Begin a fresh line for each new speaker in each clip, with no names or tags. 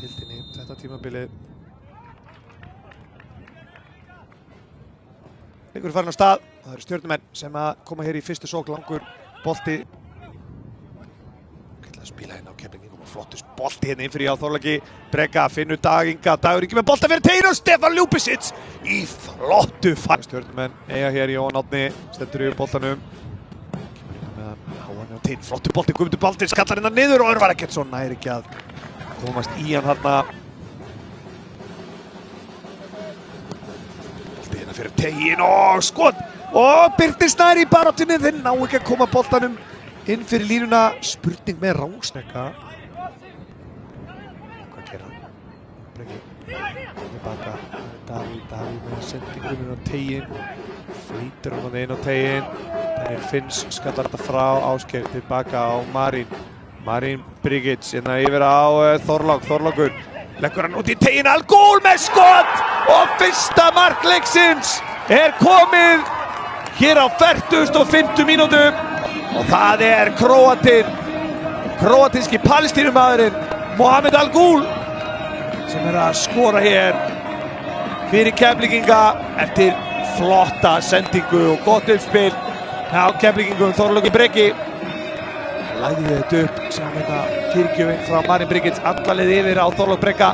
deildinni þetta tímabilið. Leikur farin á stað. Það eru Stjörnumenn sem að koma hér í fyrstu sókn, langur bolti. Ætla að spila hérna á Keflvíkingum og flottus bolti hérna inn fyrir á Þorláki Brega, finnur Dag Inga, Dagur Ingi með bolta fyrir Teir og Stefán Ljúbisic í flottu færi. Stjörnumenn eiga hér Jón Árni, stendur yfir boltanum. Kemur hérna með háan og Teir, flottu bolti, Guðmundur Baldvin skallar hérna niður og Örvar Eggertsson nær ekki að komast í hann þarna. Bolti hérna fyrir Tegin og skot! Og Birnir Snær í baráttunni, þeir ná ekki að koma boltanum inn fyrir línuna. Spurning með rángsnekka. Hvað gerir hann? Breki. Tilbaka. Davíð með sendingunum á Tegin. Flýtur hann inn á Tegin. Þannig Finns skallar þetta frá Ásgeir tilbaka á Marín. Marín Brigic hérna yfir á Þorlákur. Leggur hann út í Tegin, Al-Ghul með skot! Og fyrsta mark leiksins er komið hér á 45. mínútu og það er króatíski palestínumaðurinn Mohamed Al-Ghul sem er að skora hér fyrir Keflvíkinga eftir flotta sendingu og gott uppspil hjá Keflvíkingum. Þorláki Breki læði þetta upp, sjáum hérna fyrirgjöfin frá Marín Brigic, alla leið yfir á Þorlák Breka.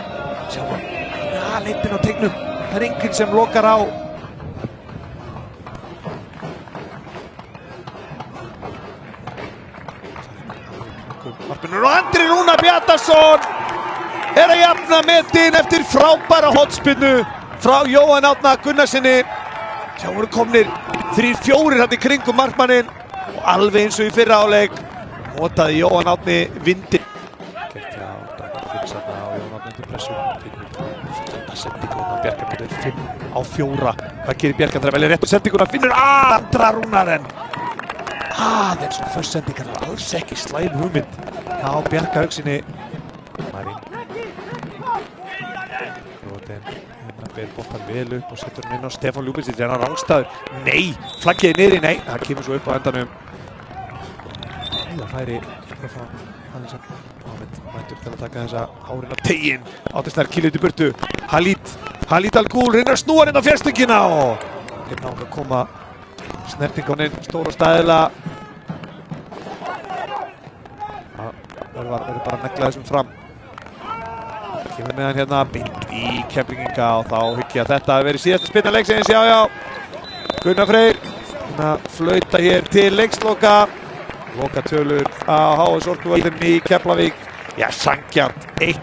Sjáum hann leitin á teignum, það er enginn sem lokar á. Markmennur og Andri Rúnar Bjarnason er að jafna metin eftir frábæra hornspyrnu frá Jóhann Árna Gunnarsssyni. Sjá voru komnir 3-4 hann í kringum markmanninn og alveg eins og í fyrra áleik notaði Jóhann Árni vindinn. Gert hjá Dagur Finns þarna á Jóhann Árni undir pressu. Þetta sendinguna á Bjarkan 5-4. Hvað gerir Bjarkan þegar velja réttu sendinguna? Finnur Andra Rúnaren. Aðeins og först sendingar var alls ekki slæm hugmynd hjá Bjarka Haugsyni. Marín. Róten hérna ber boltan vel upp og setur hann inn á Stefán Ljúbisic. Er hann rángstæður? Nei! Flaggiði niðri? Nei! Það kemur svo upp á endanum. Það færi frá Hannesson. Mættur til að taka þessa árin af Tegin. Áttisnær kílið í burtu. Halid Al-Ghul reynir að snúa hann inn á fjárstöngina og þeir ná að koma snertinguninn stór og stæðilega. Örvar verður bara að negla þessum fram. Kemur með hann hérna beint í Keflvíkinga og þá hygg ég að þetta hafi verið síðasta spyrna leiksins. Já. Gunnar Freyr flauta hér til leiksloka. Lokatölur á HS Orkuvöllum í Keflavík. Já, sanngjarnt 1-1.